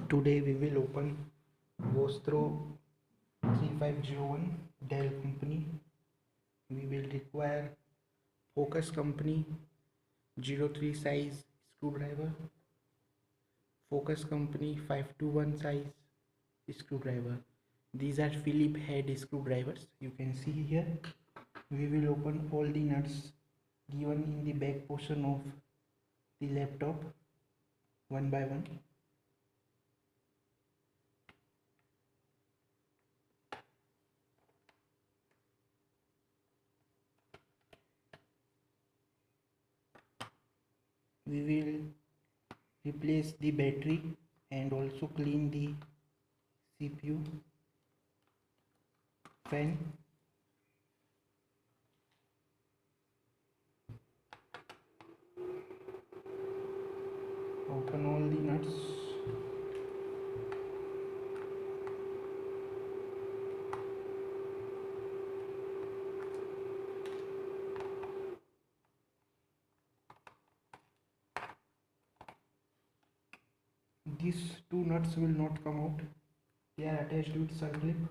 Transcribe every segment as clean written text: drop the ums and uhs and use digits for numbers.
Today we will open vostro 3501 Dell company. We will require focus company 03 size screwdriver, focus company 521 size screwdriver. These are Phillips head screwdrivers. You can see here. We will open all the nuts given in the back portion of the laptop one by one. We will replace the battery and also clean the CPU, fan. Open all the nuts. These two nuts will not come out. They are attached with circlip.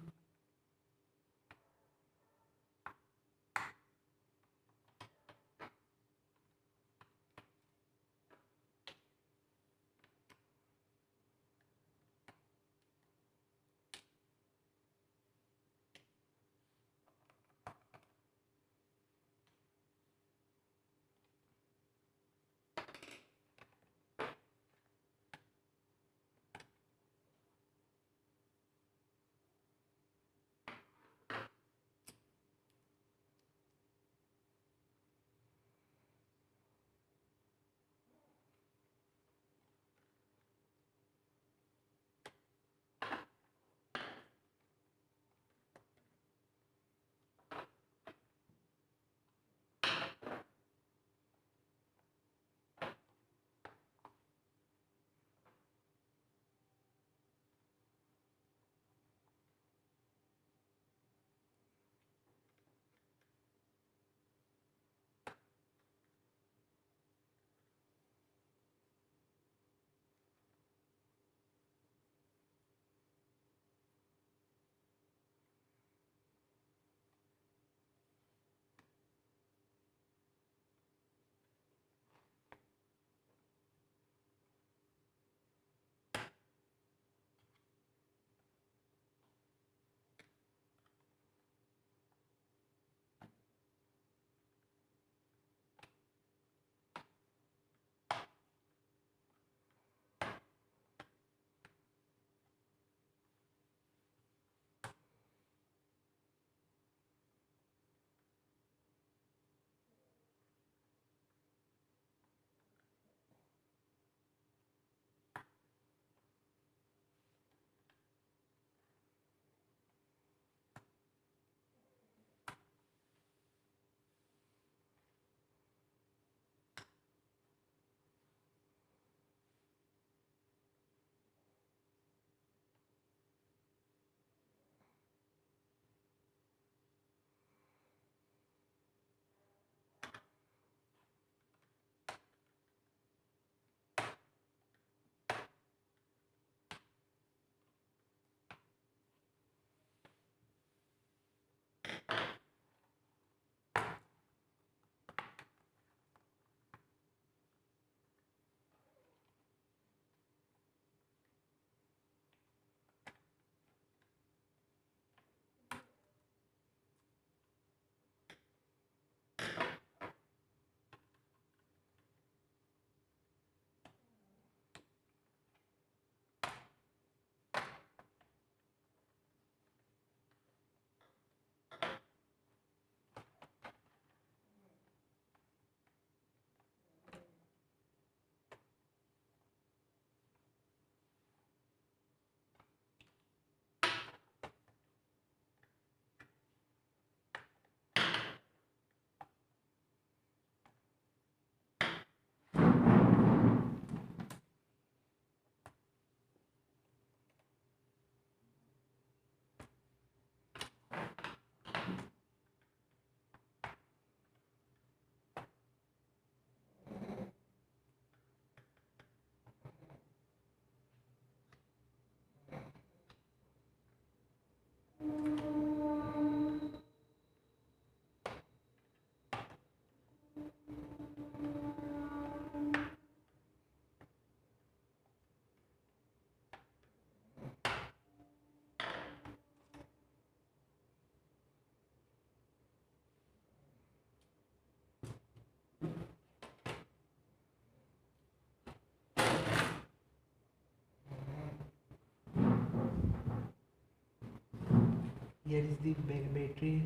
Here is the battery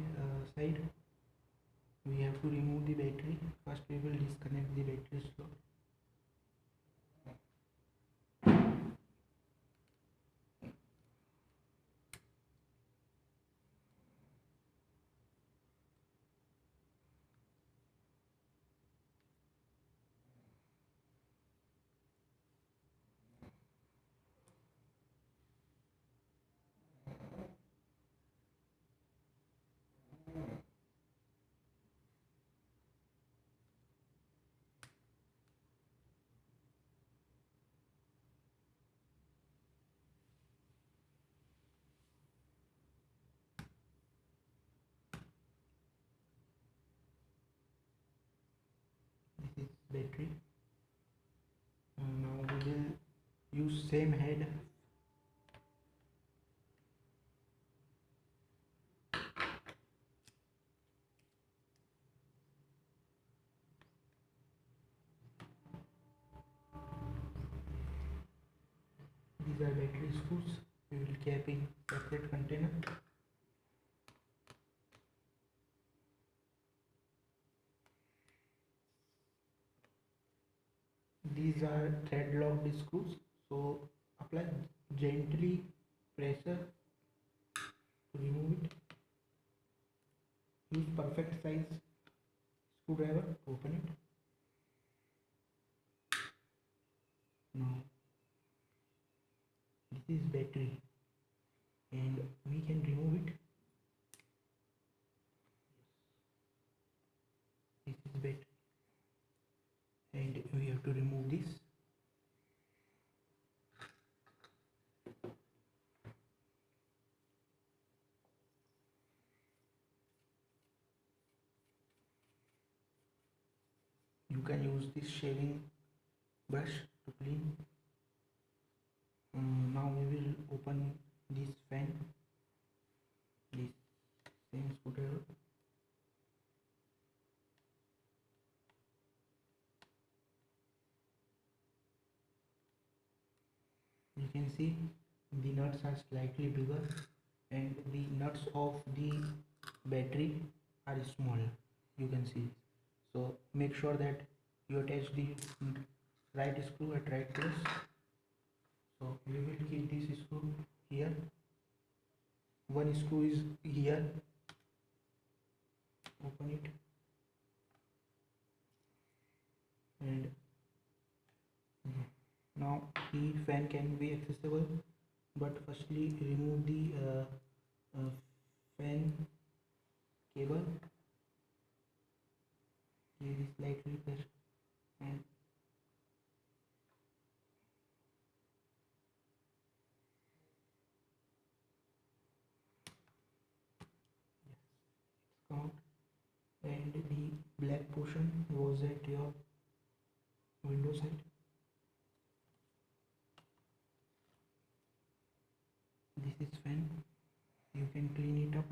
side. We have to remove the battery. First we will disconnect the battery slot. This is battery. Now we will use same head. These are battery screws. We will keep in separate container. These are thread locked screws, so apply gently pressure to remove it. Use perfect size screwdriver to open it. Now this is battery and we can remove it. This is battery and we have to remove this. You can use this shaving brush to clean. Now we will open this fan. This same screwdriver. You can see the nuts are slightly bigger and the nuts of the battery are small. You can see. So make sure that you attach the right screw at right place. So we will keep this screw here. One screw is here. Open it and now the fan can be accessible, but firstly remove the fan cable. Here is slightly pressure and count, and the black portion goes at your window side. This is fan. You can clean it up.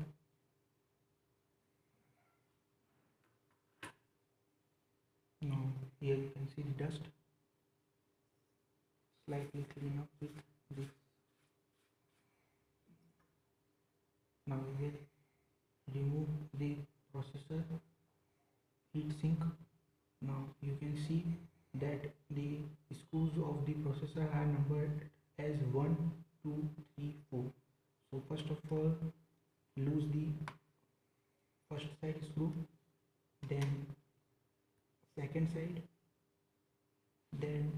Now here you can see the dust. Slightly clean up with this. Now we will remove the processor heat sink. Now you can see that the screws of the processor are numbered as 1, 2, 3, 4. So first of all, loose the first side screw, then second side, then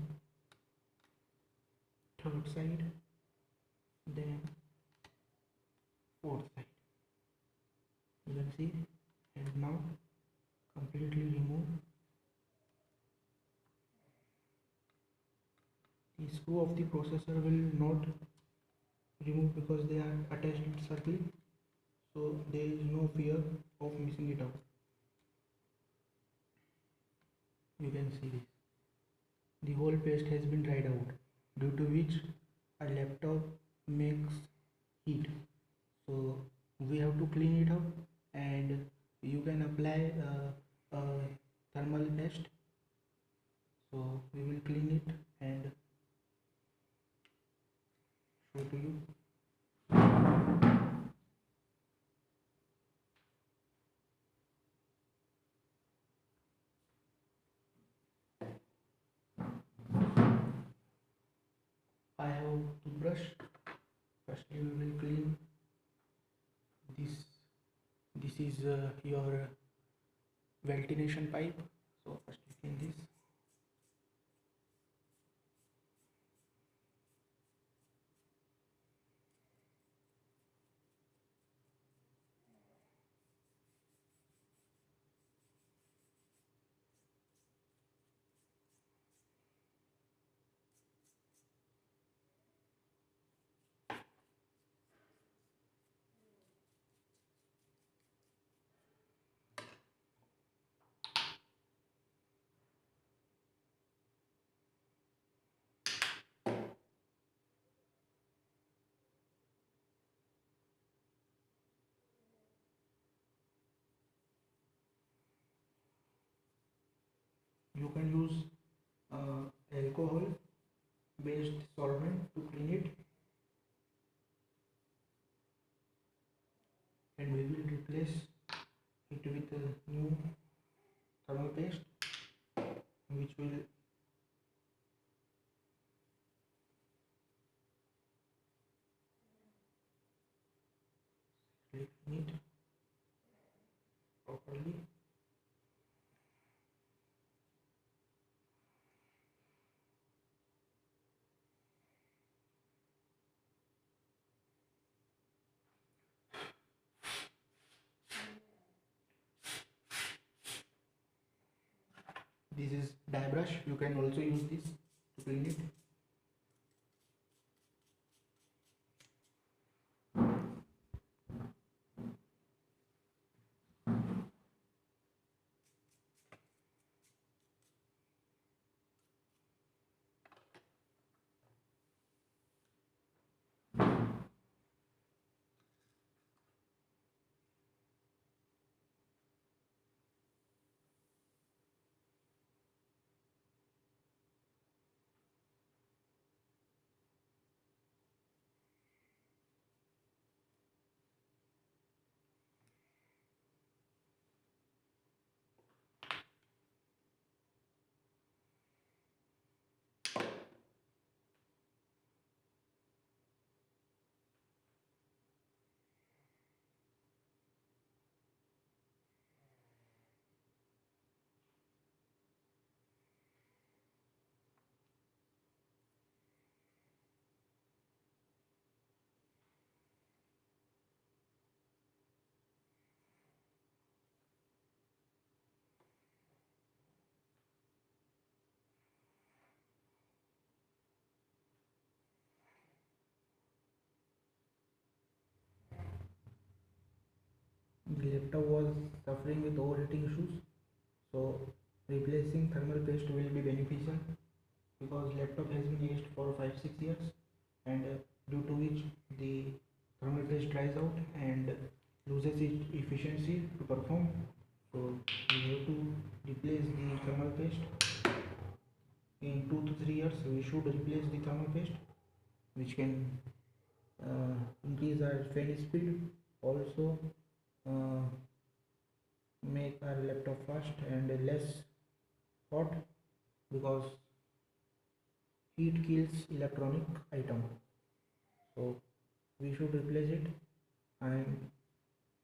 third side, then fourth side. You can see, and now completely remove. The screw of the processor will not remove because they are attached circly, so there is no fear of missing it out. You can see this. The whole paste has been dried out, due to which a laptop makes heat. So we have to clean it up, and you can apply a thermal paste. So we will clean it and show to you. I have toothbrush. Firstly we will clean this. This is your ventilation pipe. So first you clean this. You can use alcohol based solvent to clean it, and we will replace it with a new thermal paste which will clean it properly. This is dye brush. You can also use this to clean it. The laptop was suffering with overheating issues, so replacing thermal paste will be beneficial because laptop has been used for 5-6 years, and due to which the thermal paste dries out and loses its efficiency to perform. So we have to replace the thermal paste. In 2 to 3 years we should replace the thermal paste, which can increase our fan speed, also uh, make our laptop fast and less hot, because heat kills electronic item. So we should replace it, and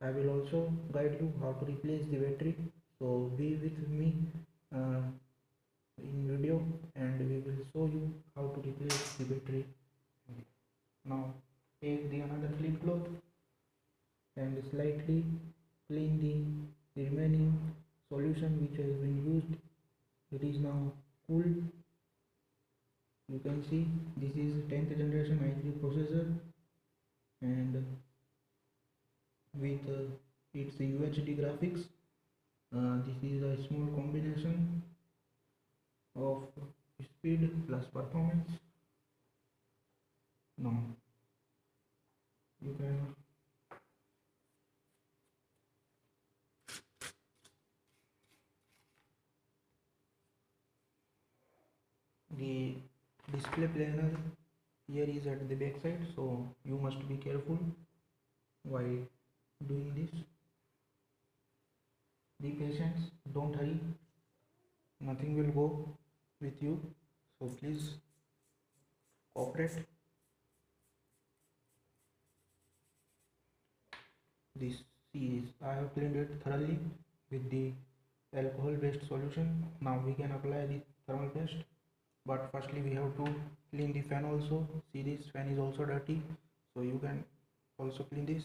I will also guide you how to replace the battery. So be with me uh, in video, and we will show you how to replace the battery. Now take the another clean cloth and slightly clean the remaining solution which has been used. It is now cool. You can see this is 10th generation i3 processor, and with its UHD graphics. This is a small combination of speed plus performance. Now you can the display panel here is at the back side, so you must be careful while doing this. Be patient, don't hurry, nothing will go with you, so please cooperate. operate. This is, I have cleaned it thoroughly with the alcohol based solution. Now we can apply the thermal paste, but firstly we have to clean the fan also. See, this fan is also dirty, so you can also clean this.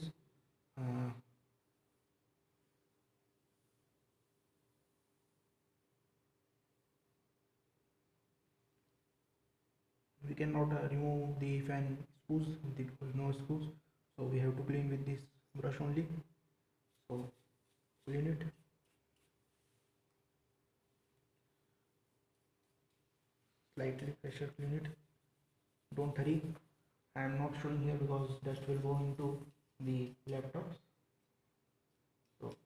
uh, we cannot remove the fan screws because no screws, so we have to clean with this brush only. So clean it, slightly pressure clean it, don't hurry. I am not showing here because dust will go into the laptops. So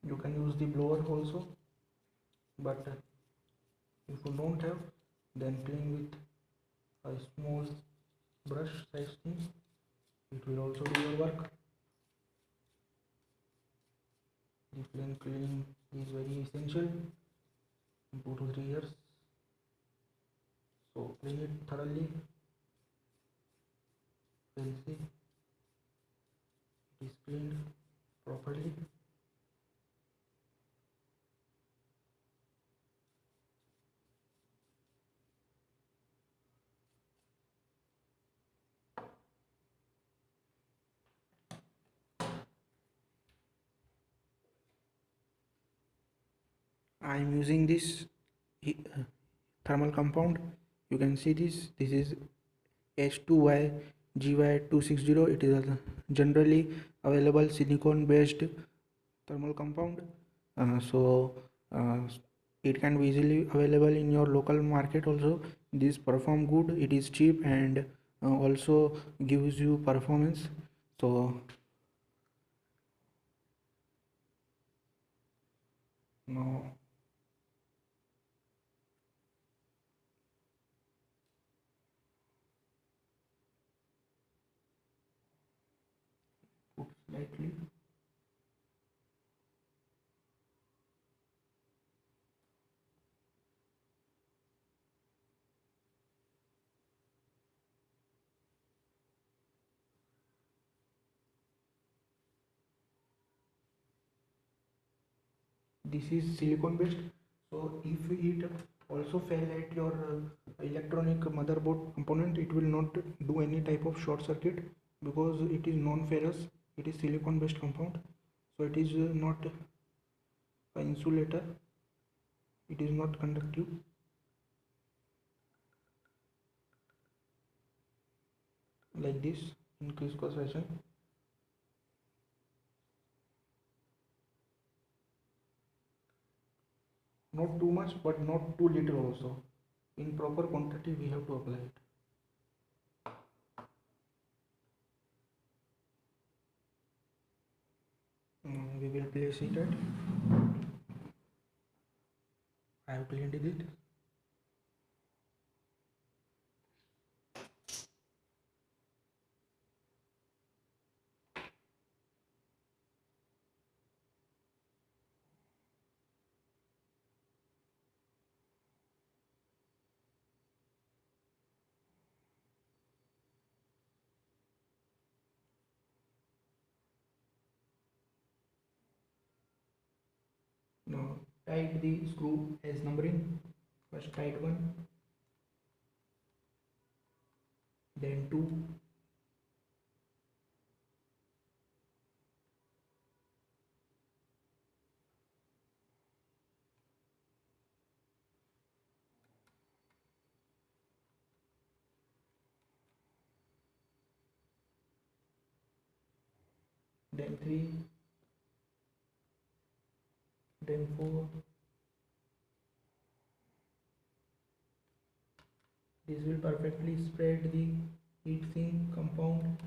you can use the blower also, but if you don't have, then clean with a small brush size thing, it will also do your work. The flame cleaning is very essential in 2 to 3 years, so clean it thoroughly. We'll see it is cleaned properly. I am using this thermal compound. You can see this is H2Y GY260. It is a generally available silicon based thermal compound. So it can be easily available in your local market also. This perform good, it is cheap, and also gives you performance. So now put slightly. This is silicon based, so if it also fail at your electronic motherboard component, it will not do any type of short circuit because it is non-ferrous, it is silicon based compound, so it is not an insulator, it is not conductive. Like this, in crisscross fashion. Not too much but not too little also. In proper quantity we have to apply it. We will place it at, I have cleaned it. Now tight the screw as numbering. First tight one, then two, then 3, then 4. This will perfectly spread the heat sink compound.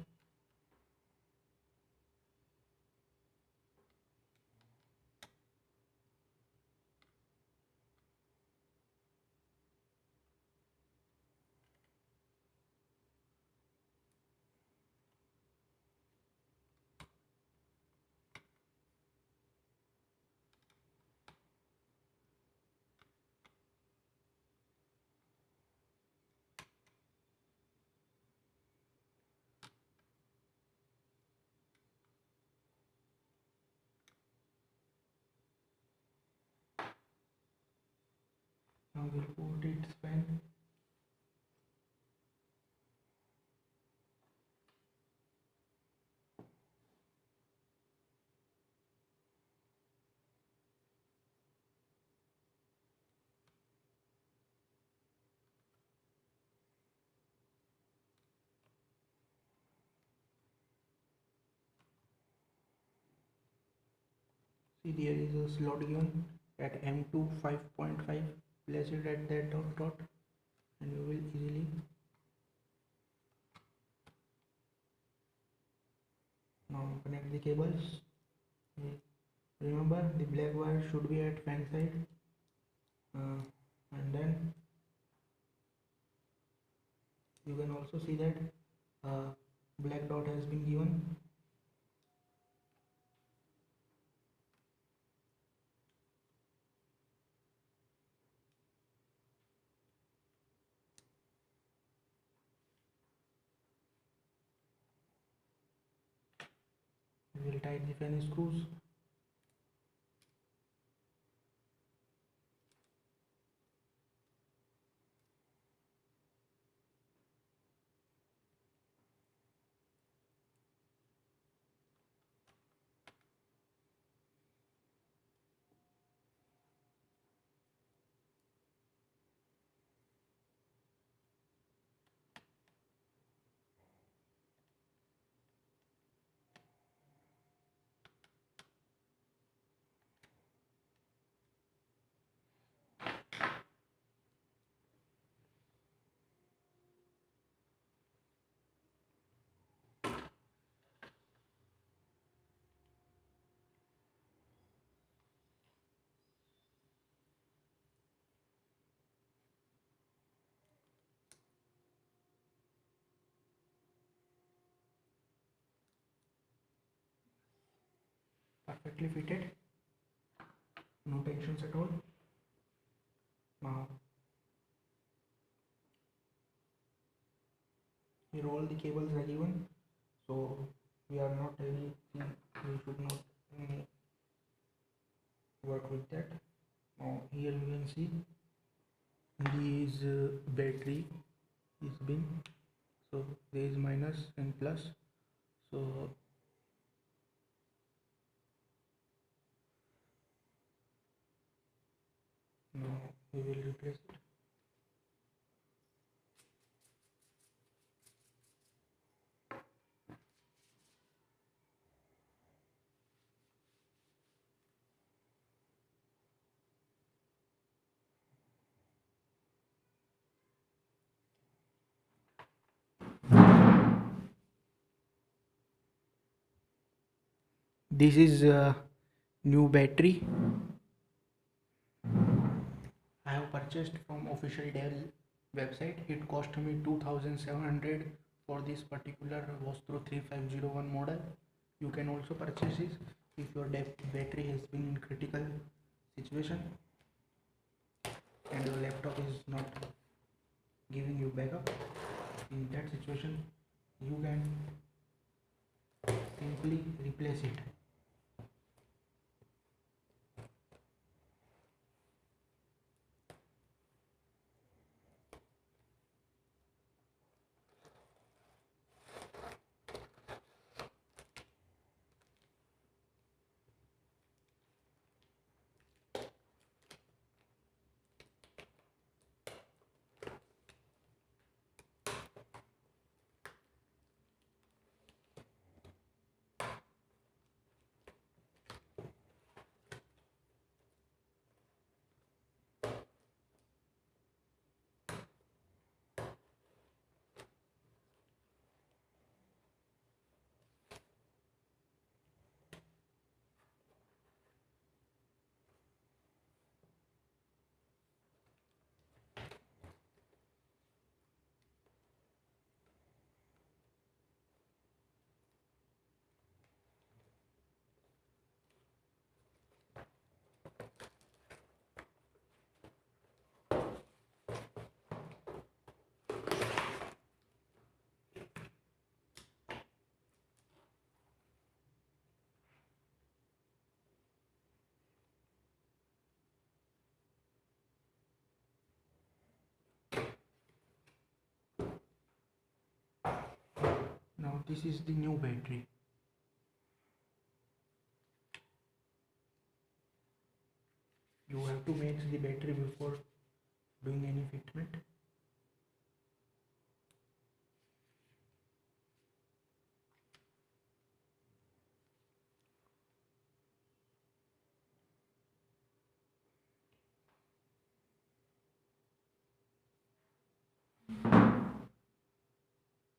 Now we'll put its fan. See, there is a slot given at M2 5.5. Place it at that dot and you will easily now connect the cables. Remember, the black wire should be at fan side, and then you can also see that black dot has been given. We will tighten the fan screws. Perfectly fitted, no tensions at all. Now here all the cables are given, so we are not really, we should not work with that. Now here you can see this battery is bin, so there is minus and plus, so now we will replace it. This is a new battery I have purchased from official Dell website. It cost me 2700 for this particular vostro 3501 model. You can also purchase this if your battery has been in critical situation and your laptop is not giving you backup. In that situation you can simply replace it. this is the new battery. You have to match the battery before doing any fitment.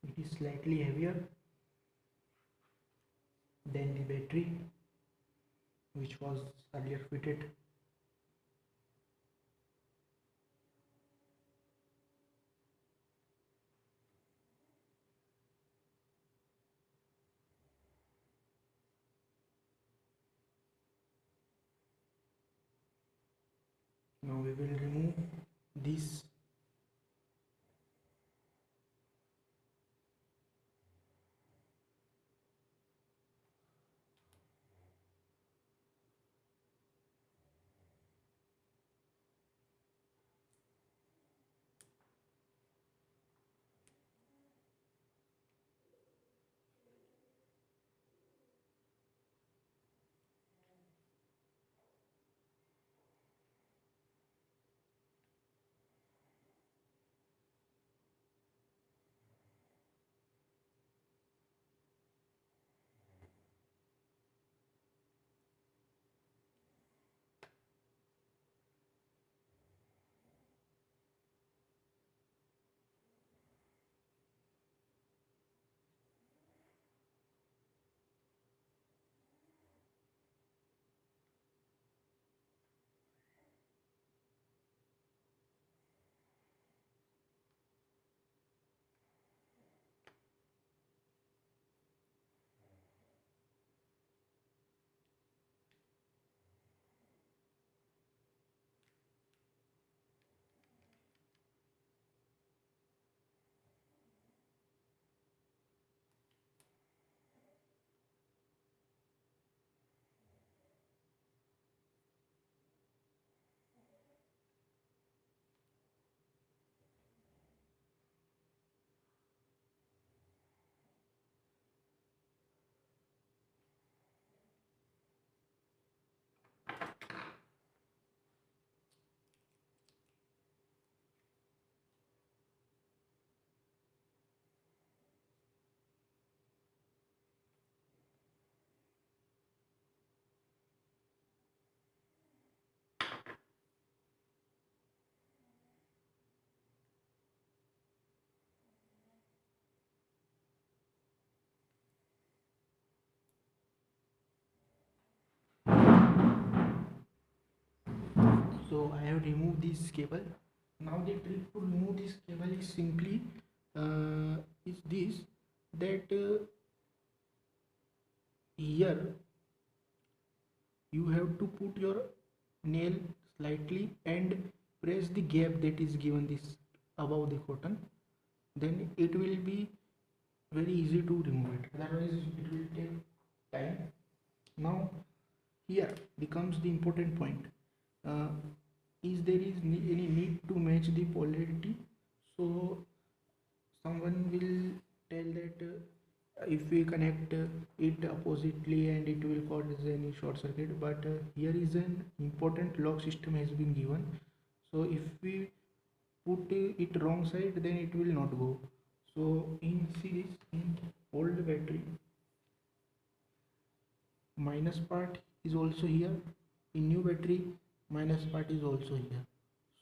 It is slightly heavier than the battery which was earlier fitted. Now we will remove this. So I have removed this cable. Now the trick to remove this cable is simply is this, that here you have to put your nail slightly and press the gap that is given this above the cotton, then it will be very easy to remove it, otherwise it will take time. Now here becomes the important point, uh, is there is any need to match the polarity. So someone will tell that if we connect it oppositely and it will cause any short circuit, but here is an important lock system has been given. So if we put it wrong side, then it will not go. So in series, in old battery, minus part is also here, in new battery minus part is also here.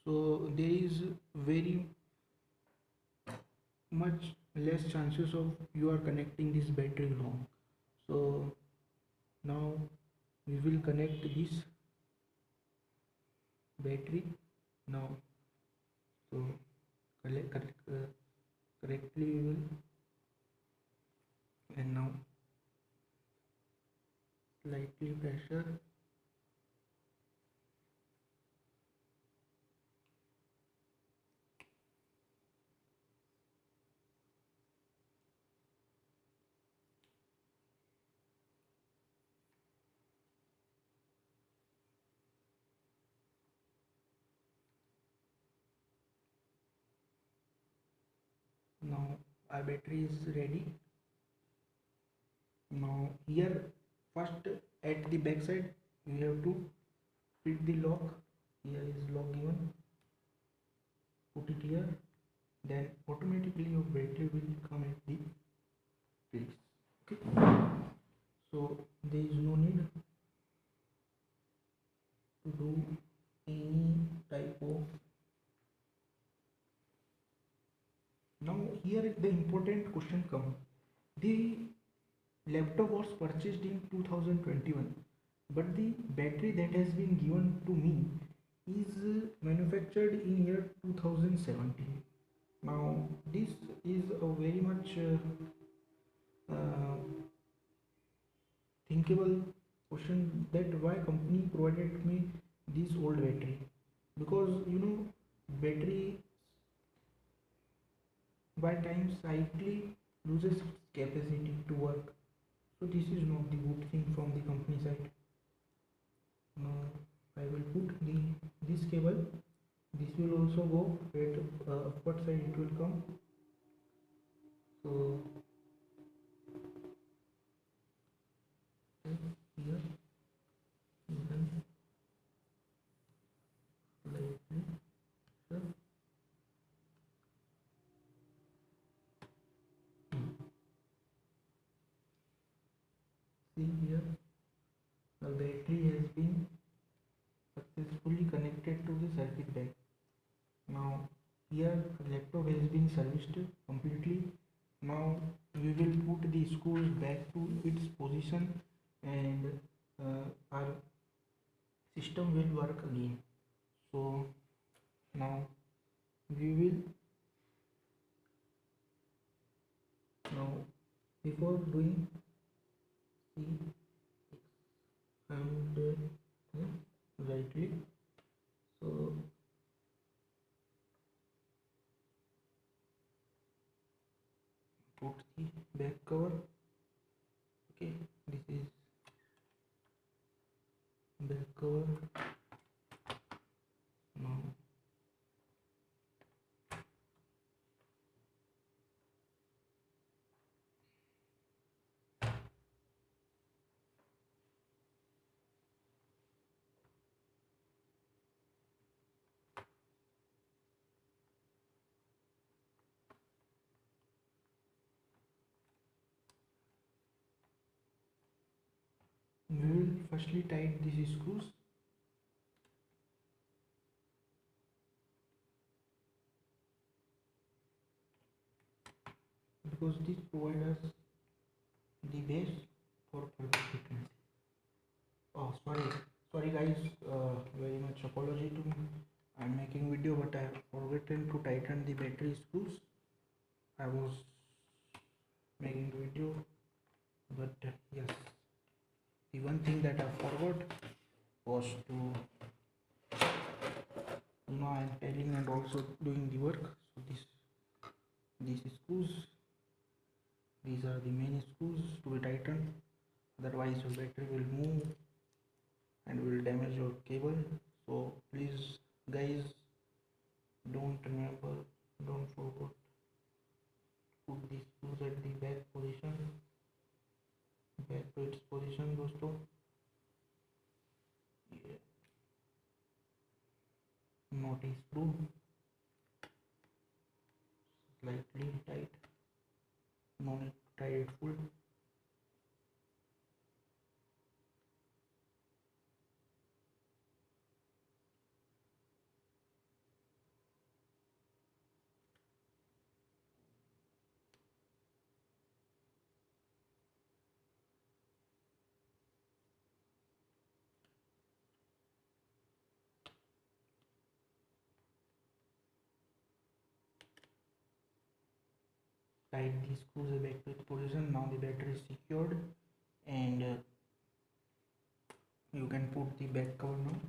So there is very much less chances of you are connecting this battery wrong. So now we will connect this battery now. So correctly we will, and now slightly pressure. Now our battery is ready. Now here first at the back side you have to fit the lock. Here is lock given, put it here, then automatically your battery will come at the place. Okay, so there is no need to do any type of. Now here the important question comes. The laptop was purchased in 2021, but the battery that has been given to me is manufactured in year 2017. Now this is a very much uh, thinkable question, that why company provided me this old battery, because battery by time cycling loses its capacity to work. So this is not the good thing from the company side. Now I will put this cable. This will also go at upward side, it will come. So here you can lightly sir. See here, the battery has been successfully connected to the circuit back. Now here laptop has been serviced completely. Now we will put the screws back to its position, and our system will work again. So now we will, now before doing, see, and rightly, so put the back cover. Okay, this is back cover. Now we will firstly tighten these screws. Because this provides us the base for further frequency. Oh, sorry guys, very much apology to me. I'm making video, but I have forgotten to tighten the battery screws. I was making video, but yes, the one thing that I forgot was to, I'm telling and also doing the work. So these screws, these are the main screws to be tightened, otherwise your battery will move and will damage your cable. So please guys, don't forget, put these screws at the back position, back to its position दोस्तों. Yeah. Not a screw, slightly tight, no need to tie it full. Tight the screws back to its position. Now the battery is secured, and you can put the back cover now.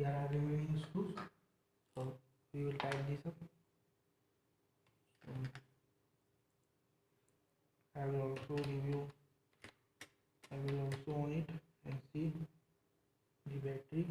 here are remaining screws, so we will tighten this up. So I will also review, I will also on it and see the battery.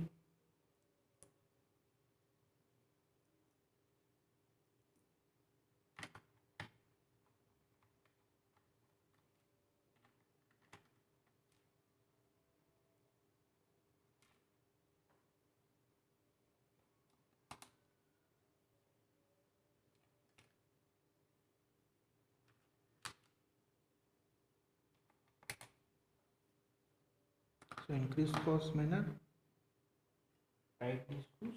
So in crisscross manner, tight these screws.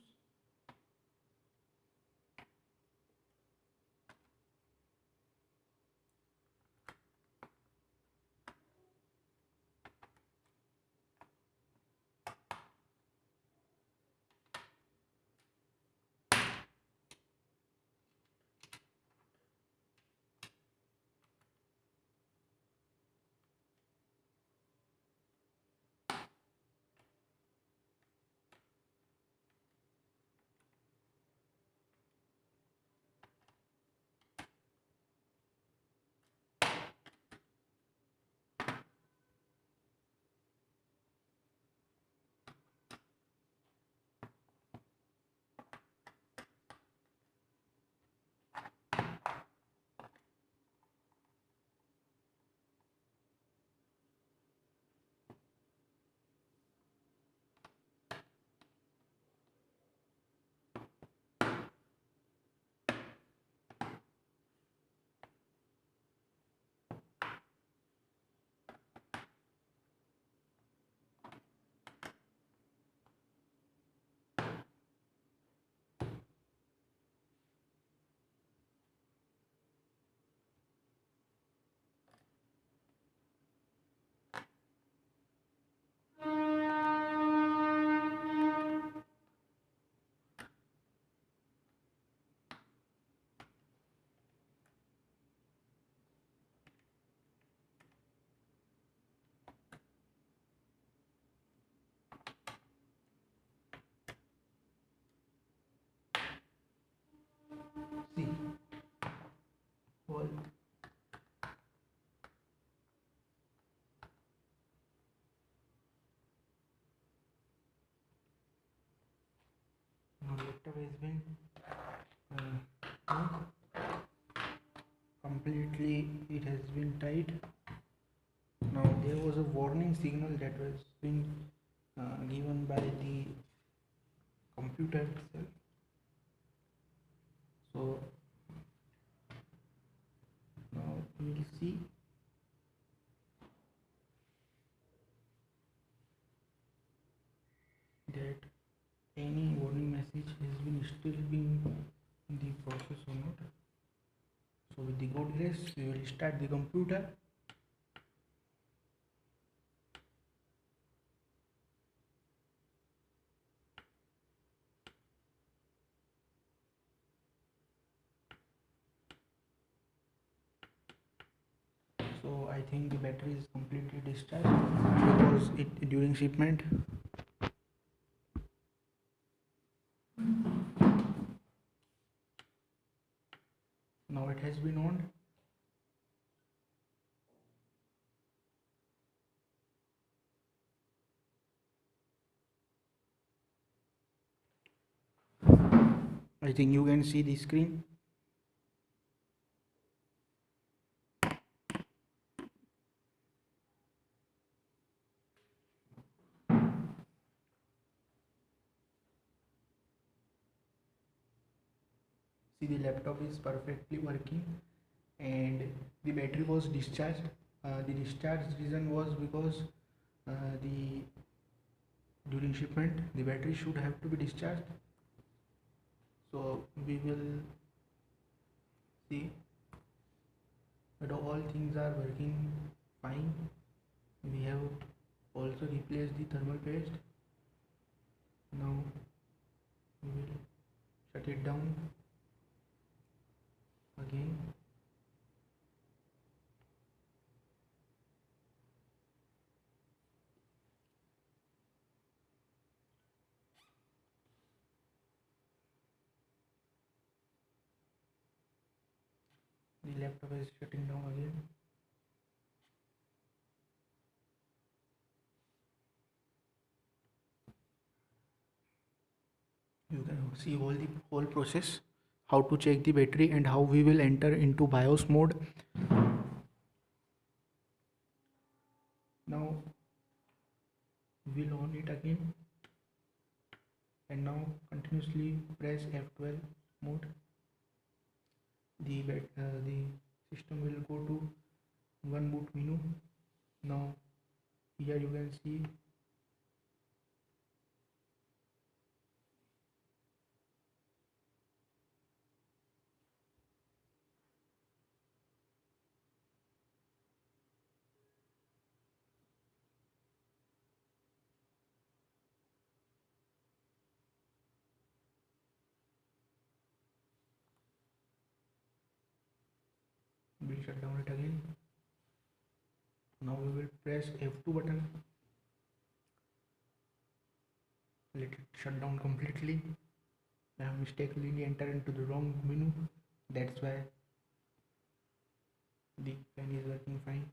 See, all now lecture has been uh, completely, it has been tight. Now there was a warning signal that was been given by the computer itself. So now we will see that any warning message has been still been in the process or not. So with the good grace, we will start the computer. So I think the battery is completely discharged because it during shipment. Now it has been on. I think you can see the screen. See, the laptop is perfectly working and the battery was discharged. The discharge reason was because the during shipment the battery should have to be discharged. So we will see that all things are working fine. We have also replaced the thermal paste. Now we will shut it down again. The laptop is shutting down again. You can see all the whole process, how to check the battery and how we will enter into BIOS mode. Now we'll on it again, and now continuously press F12 mode. The system will go to one boot menu. Now here you can see we'll shut down it again. Now we will press F2 button. Let it shut down completely. I have mistakenly entered into the wrong menu. That's why the fan is working fine.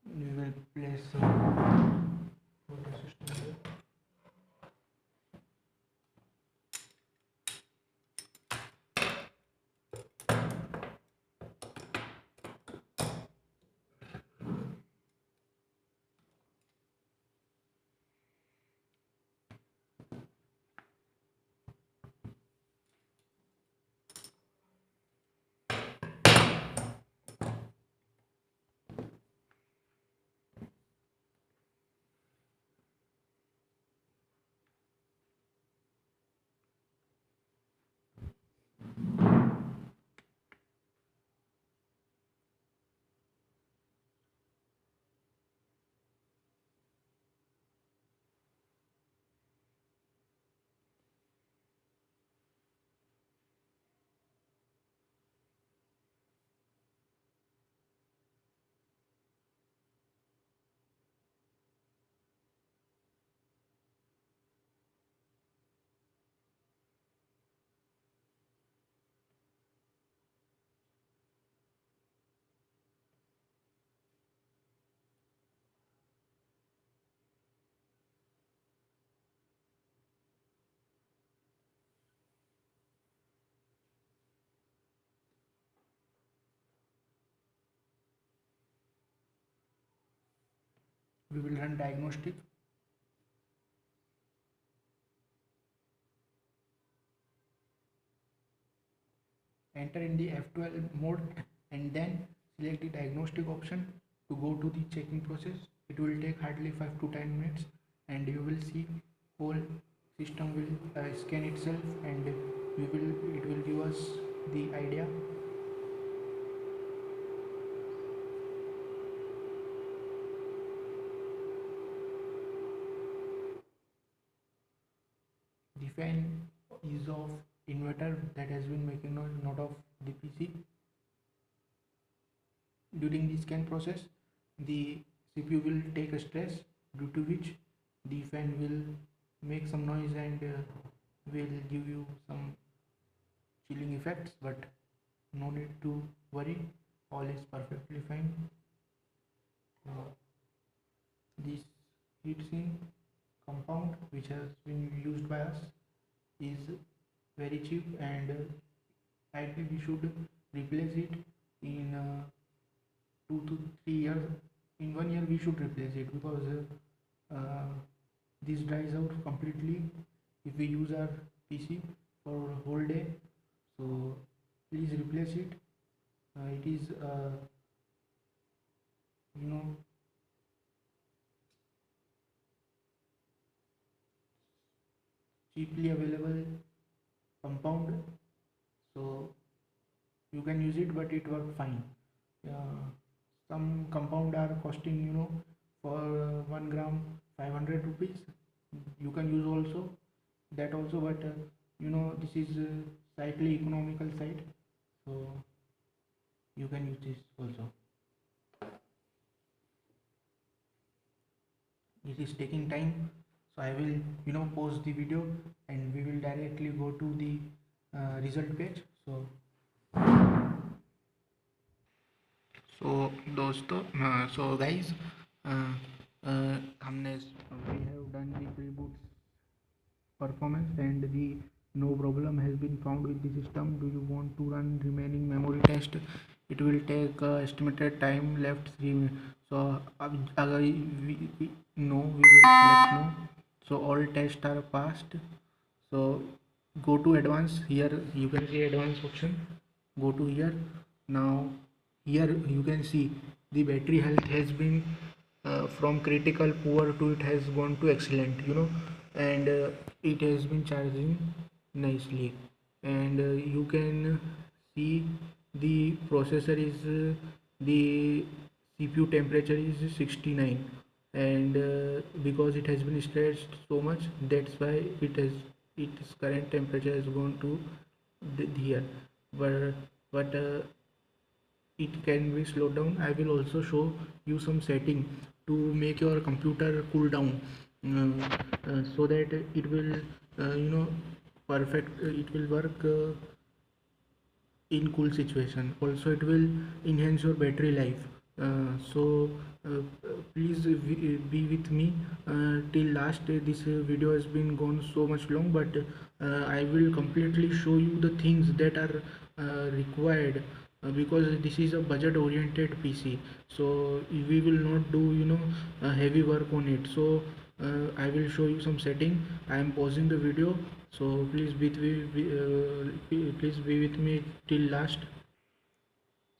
We will place photo system here. We will run diagnostic. Enter in the F12 mode and then select the diagnostic option to go to the checking process. It will take hardly 5 to 10 minutes and you will see whole system will scan itself and it will give us the idea. The fan is of inverter that has been making noise, not of the PC. During the scan process, the CPU will take a stress, due to which the fan will make some noise and will give you some chilling effects, but no need to worry, all is perfectly fine. This heatsink compound which has been used by us is very cheap and ideally we should replace it in 2 to 3 years. In 1 year we should replace it because this dries out completely if we use our PC for a whole day. So please replace it. It is you know cheaply available compound, so you can use it, but it works fine. Some compound are costing, for 1 gram 500 rupees. You can use also that also, but this is slightly economical side, so you can use this also. This is taking time, so I will pause the video and we will directly go to the result page. So दोस्तों, so guys, हमने we have done the pre-boot performance and the no problem has been found with the system. Do you want to run remaining memory test? It will take estimated time left 3 minutes. So अगर no, we will select no. So all tests are passed. So go to advanced. Here you can see advanced option. Go to here. Now here you can see the battery health has been from critical poor to it has gone to excellent, and it has been charging nicely. And you can see the processor is the CPU temperature is 69, and because it has been stretched so much, that's why its current temperature has gone to here. But it can be slowed down. I will also show you some setting to make your computer cool down, so that it will perfect it will work in cool situation. Also it will enhance your battery life. So please be with me till last. This video has been gone so much long, but I will completely show you the things that are required, because this is a budget oriented PC, so we will not do heavy work on it. So I will show you some setting. I am pausing the video, so please be with me till last.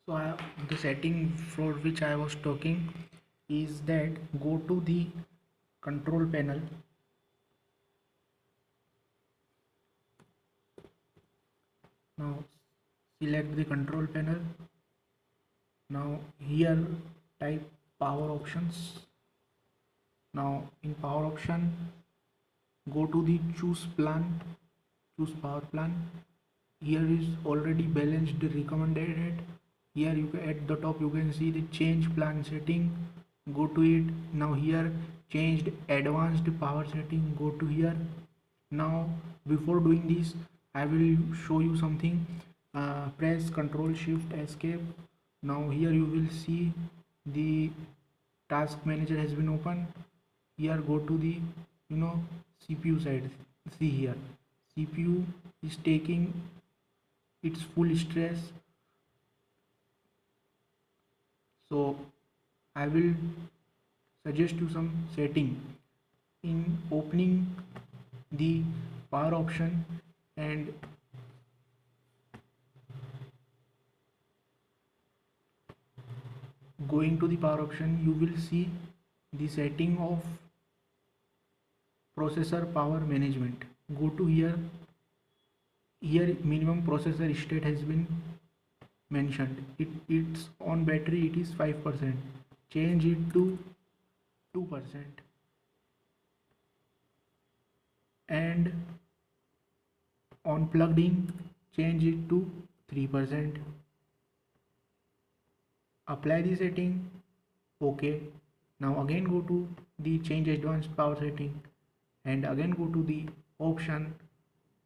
So the setting for which I was talking is that go to the control panel. Now select the control panel. Now here type power options. Now in power option, go to the choose power plan. Here is already balanced recommended. Here you can, at the top you can see the change plan setting. Go to it. Now here changed advanced power setting. Go to here. Now before doing this, I will show you something. Press Ctrl Shift Escape. Now here you will see the task manager has been opened. Here go to the CPU side. See here, CPU is taking its full stress. So I will suggest you some setting. In opening the power option and going to the power option, you will see the setting of processor power management. Go to here. Here minimum processor state has been mentioned. It's on battery, it is 5%. Change it to 2%, and on plugged in change it to 3%. Apply the setting. Okay. Now again go to the change advanced power setting and again go to the option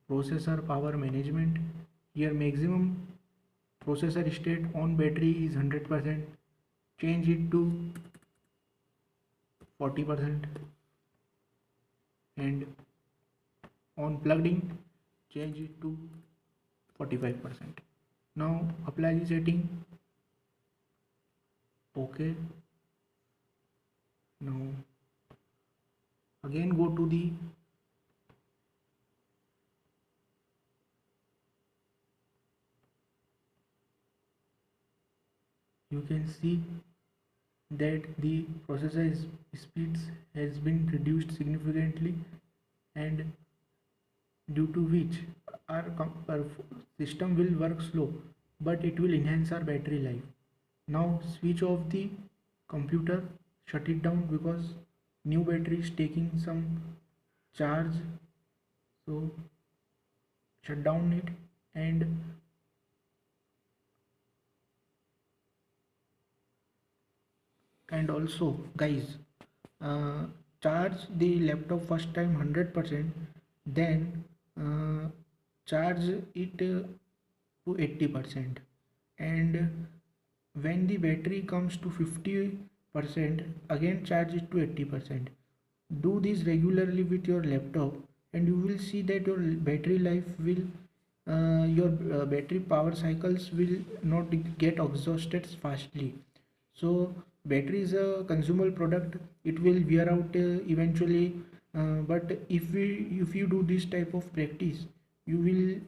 processor power management. Here maximum processor state on battery is 100%. Change it to 40%, and on plugged in change it to 45%. Now apply the setting. Okay. Now again go to the you can see that the processor speeds has been reduced significantly, and due to which our system will work slow. but it will enhance our battery life. Now switch off the computer, shut it down because new battery is taking some charge. So shut down it, and also guys, uh, charge the laptop first time 100%, then uh, charge it to 80%, and when the battery comes to 50%, again charge it to 80%. Do this regularly with your laptop and you will see that your battery life will your battery power cycles will not get exhausted fastly. So battery is a consumable product, it will wear out eventually, but if you do this type of practice, you will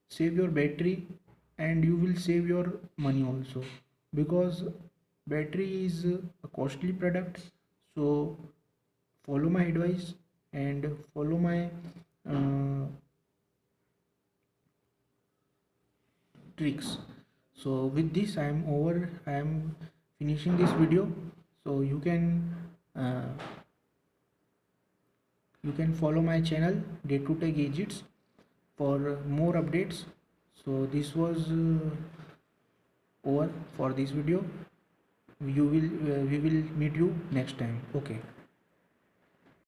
save your battery and you will save your money also, because battery is a costly product. So follow my advice and follow my uh, tricks. So with this I am finishing this video. So uh, you can follow my channel day to day gadgets for more updates. So this was over for this video. We will meet you next time. Okay.